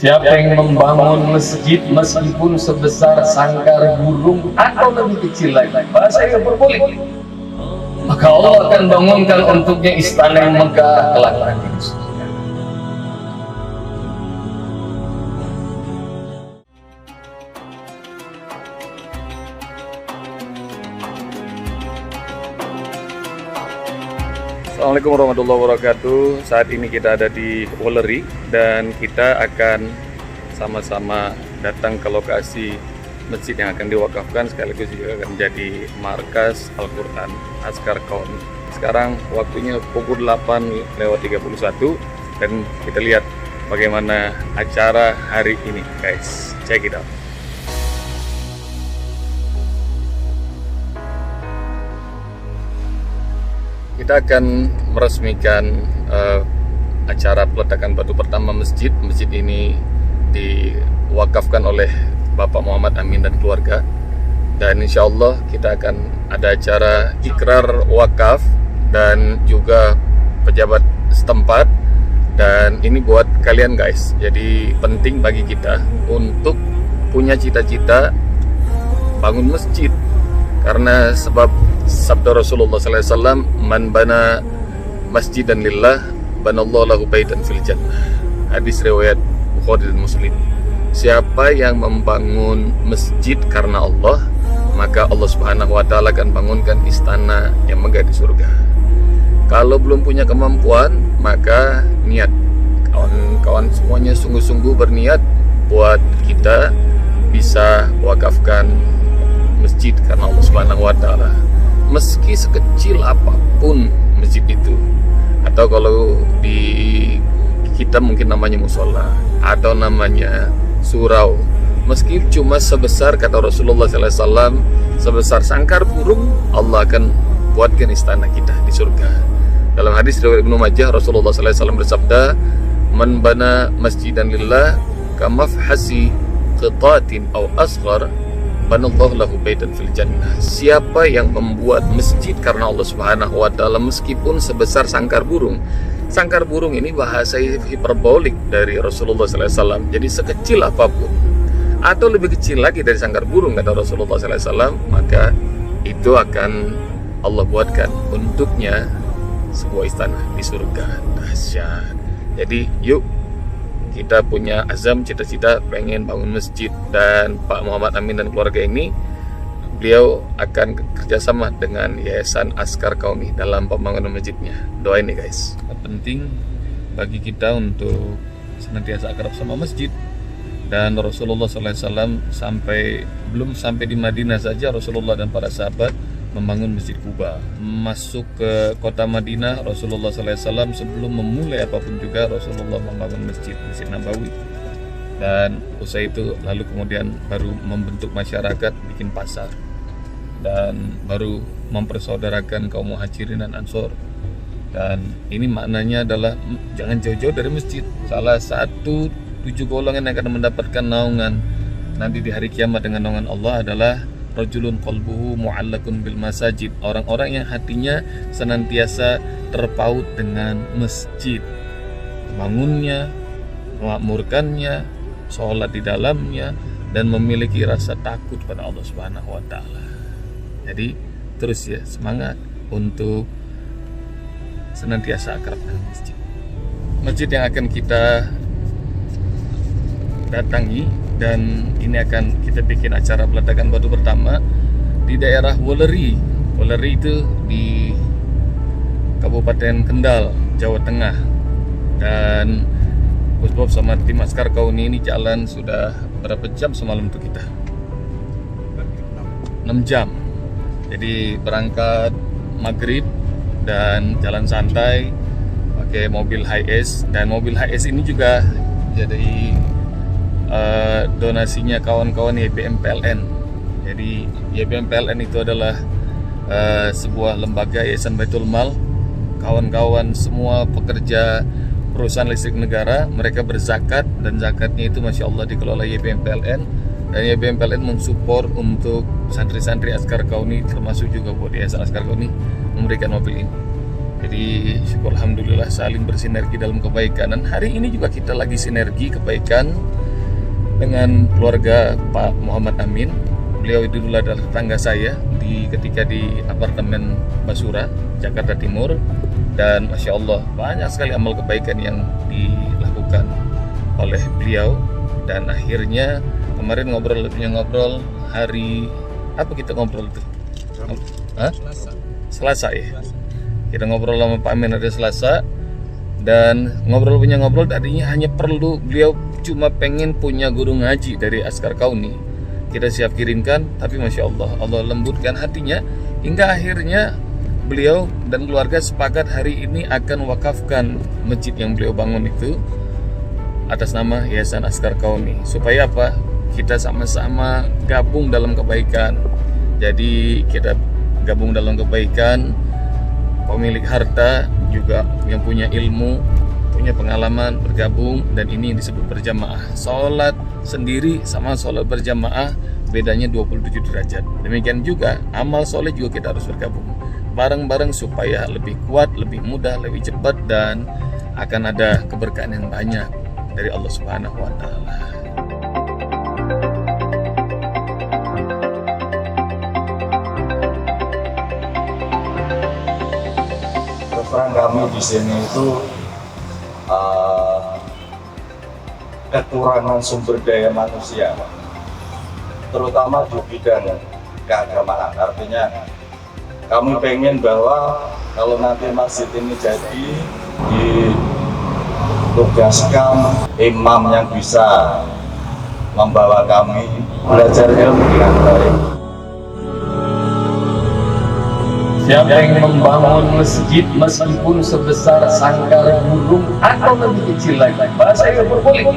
Siapa yang membangun masjid meskipun sebesar sangkar burung atau lebih kecil lagi, bahasa yang berboleh, maka Allah akan bangunkan untuknya istana yang megah kelak nanti di surga. Assalamualaikum warahmatullahi wabarakatuh. Saat ini kita ada di Wolleri dan kita akan sama-sama datang ke lokasi masjid yang akan diwakafkan, sekaligus juga akan menjadi markas Al-Quran Askar Qaumi. Sekarang waktunya pukul 8:31 dan kita lihat bagaimana acara hari ini, guys. Check it out. Kita akan meresmikan acara peletakan batu pertama masjid. Masjid ini diwakafkan oleh Bapak Muhammad Amin dan keluarga. Dan insya Allah kita akan ada acara ikrar wakaf dan juga pejabat setempat. Dan ini buat kalian, guys. Jadi penting bagi kita untuk punya cita-cita bangun masjid. Karena sebab sabda Rasulullah SAW, man bana masjidan lillah banallahu lahu baitan fil jannah. Hadis riwayat Bukhari dan Muslim. Siapa yang membangun masjid karena Allah, maka Allah Subhanahu wa taala akan bangunkan istana yang megah di surga. Kalau belum punya kemampuan, maka niat. Kawan-kawan semuanya sungguh-sungguh berniat buat kita bisa wakafkan masjid karena Allah Subhanahu wa taala. Meski sekecil apapun masjid itu, atau kalau di kita mungkin namanya musola atau namanya surau, meski cuma sebesar, kata Rasulullah SAW, sebesar sangkar burung, Allah akan buatkan istana kita di surga. Dalam hadis riwayat Ibnu Majah, Rasulullah SAW bersabda, man bana masjidan lillah kamafhasi qitatin aw asghar banallahu lahu baitan fil jannah. Siapa yang membuat masjid karena Allah Subhanahu wa taala meskipun sebesar sangkar burung. Sangkar burung ini bahasa hiperbolik dari Rasulullah SAW. Jadi sekecil apapun atau lebih kecil lagi dari sangkar burung, kata Rasulullah SAW, maka itu akan Allah buatkan untuknya sebuah istana di surga. Dahsyat. Jadi yuk, kita punya azam, cita-cita pengen bangun masjid, dan Pak Muhammad Amin dan keluarga ini, beliau akan kerjasama dengan Yayasan Askar Qaumi dalam pembangunan masjidnya. Doain nih, guys. Penting bagi kita untuk senantiasa akrab sama masjid. Dan Rasulullah SAW belum sampai di Madinah saja, Rasulullah dan para sahabat membangun Masjid Quba. Masuk ke kota Madinah, Rasulullah SAW sebelum memulai apapun juga, Rasulullah membangun Masjid Nabawi. Dan usai itu lalu kemudian baru membentuk masyarakat, bikin pasar, dan baru mempersaudarakan kaum muhajirin dan ansor. Dan ini maknanya adalah jangan jauh-jauh dari masjid. Salah satu 7 golongan yang akan mendapatkan naungan nanti di hari kiamat dengan naungan Allah adalah rajulun qalbuhu mu'allakun bil masajid, orang-orang yang hatinya senantiasa terpaut dengan masjid, bangunnya, memakmurkannya, sholat di dalamnya, dan memiliki rasa takut pada Allah Subhanahu wa taala. Jadi terus ya, semangat untuk senantiasa akrab dengan masjid. Masjid yang akan kita datangi, dan ini akan kita bikin acara peletakan batu pertama di daerah Wolleri. Wolleri itu di Kabupaten Kendal, Jawa Tengah. Dan Gus Bob sama tim Askar Qaumi ini jalan sudah berapa jam semalam untuk kita? 6 jam. Jadi berangkat maghrib dan jalan santai pakai mobil HiAce, dan mobil HiAce ini juga jadi donasinya kawan-kawan YPM PLN. Jadi YPM PLN itu adalah sebuah lembaga Yayasan Baitul Mal. Kawan-kawan semua pekerja perusahaan listrik negara, mereka berzakat, dan zakatnya itu Masya Allah dikelola YPM PLN. Dan YPM PLN mensupport untuk santri-santri Askar Qaumi, termasuk juga buat Yayasan Askar Qaumi, memberikan mobil ini. Jadi syukur alhamdulillah saling bersinergi dalam kebaikan. Dan hari ini juga kita lagi sinergi kebaikan dengan keluarga Pak Muhammad Amin. Beliau itu dulu adalah tetangga saya ketika di apartemen Basura, Jakarta Timur. Dan Masya Allah banyak sekali amal kebaikan yang dilakukan oleh beliau. Dan akhirnya kemarin ngobrol hari apa kita ngobrol itu? Selasa ya. Kita ngobrol sama Pak Amin hari Selasa, dan ngobrol tadinya hanya perlu beliau cuma pengen punya guru ngaji dari Askar Kauni. Kita siap kirimkan, tapi Masya Allah lembutkan hatinya hingga akhirnya beliau dan keluarga sepakat hari ini akan wakafkan masjid yang beliau bangun itu atas nama Yayasan Askar Kauni. Supaya apa? Kita sama-sama gabung dalam kebaikan. Jadi kita gabung dalam kebaikan, pemilik harta juga yang punya ilmu, punya pengalaman bergabung, dan ini yang disebut berjamaah. Sholat sendiri sama sholat berjamaah bedanya 27 derajat. Demikian juga amal soleh juga kita harus bergabung bareng-bareng supaya lebih kuat, lebih mudah, lebih cepat, dan akan ada keberkahan yang banyak dari Allah Subhanahu wa Ta'ala. Terang kami di sini itu kekurangan sumber daya manusia, terutama di bidang keagamaan. Artinya kami pengen bahwa kalau nanti masjid ini jadi, ditugaskan imam yang bisa membawa kami belajar ilmu dengan baik. Siapa yang membangun masjid meskipun sebesar sangkar gunung atau lebih kecil lagi, bahasa yang berboleh,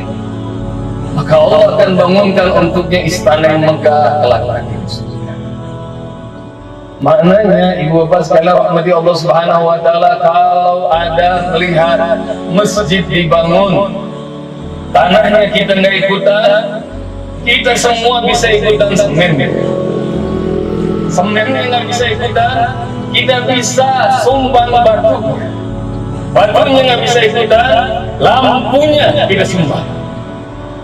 maka Allah akan bangunkan untuknya istana yang megah kelak nanti. Maknanya ibu bapak sekalian rahmati Allah Subhanahu wa Ta'ala, kalau ada melihat masjid dibangun, tanahnya kita nggak ikutan, kita semua bisa ikutan semen. Semennya nggak bisa ikutan, kita bisa sumbang batu. Batunya nggak bisa ikutan, lampunya kita sumbang.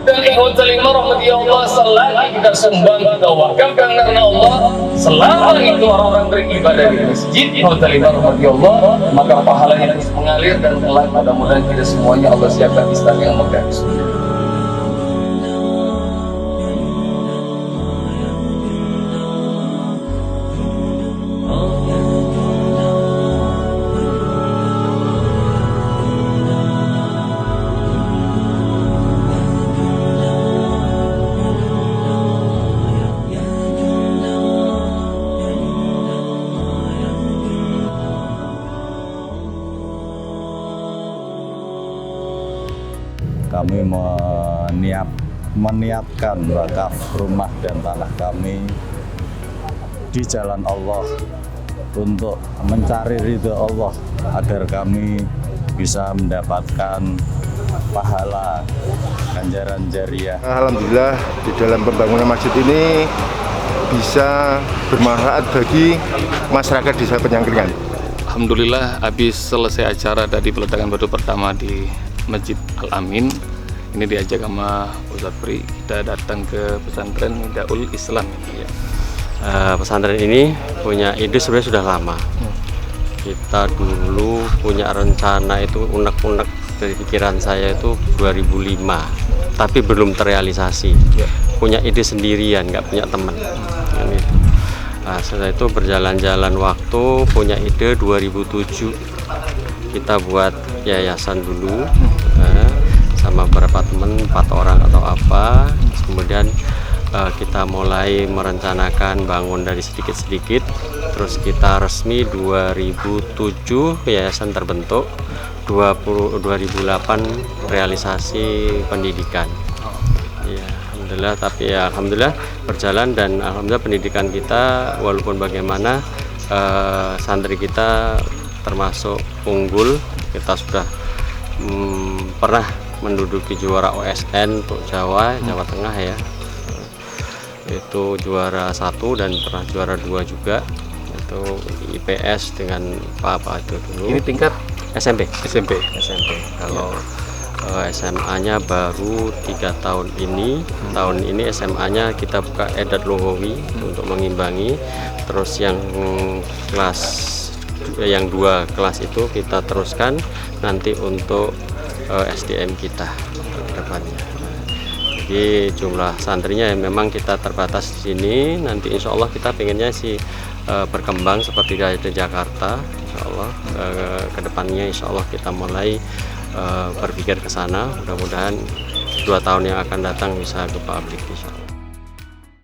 Dan ikhwatal iman rahmati Allah, selagi kita sumbang, kita wakafkan karena Allah, selama itu orang-orang beribadah di masjid, ikhwatal iman rahmati Allah, maka pahalanya terus mengalir, dan kelak mudah-mudahan kita semuanya Allah siapkan istana yang megah di surga. Kami meniatkan wakaf rumah dan tanah kami di jalan Allah untuk mencari ridho Allah, agar kami bisa mendapatkan pahala ganjaran jariah. Alhamdulillah di dalam pembangunan masjid ini bisa bermanfaat bagi masyarakat desa Penyangkringan. Alhamdulillah habis selesai acara tadi peletakan batu pertama di Masjid Al-Amin. Ini diajak sama Ustadz Pri, kita datang ke pesantren Midaul Islam ya. Pesantren ini punya ide sebenarnya sudah lama. Kita dulu punya rencana itu unek-unek dari pikiran saya itu 2005, tapi belum terrealisasi. Punya ide sendirian, nggak punya teman. Setelah itu berjalan-jalan waktu, punya ide 2007 kita buat yayasan dulu, sama beberapa teman, 4 orang atau apa. Kemudian kita mulai merencanakan bangun dari sedikit-sedikit, terus kita resmi 2007 yayasan terbentuk, 2008 realisasi pendidikan. Ya, alhamdulillah, tapi ya alhamdulillah berjalan, dan alhamdulillah pendidikan kita walaupun bagaimana santri kita termasuk unggul. Kita sudah pernah menduduki juara OSN untuk Jawa Tengah ya, itu juara 1 dan pernah juara 2 juga. itu IPS dengan apa itu dulu. Ini tingkat SMP. SMP. Kalau SMA-nya baru 3 tahun ini. Tahun ini SMA-nya kita buka Edat Lughawi untuk mengimbangi. Terus yang yang 2 kelas itu kita teruskan nanti untuk SDM kita ke depannya. Jadi jumlah santrinya yang memang kita terbatas di sini. Nanti insya Allah kita pengennya sih berkembang seperti di Jakarta. Insya Allah kedepannya insya Allah kita mulai berpikir ke sana. Mudah-mudahan 2 tahun yang akan datang bisa ke pabrik insya Allah.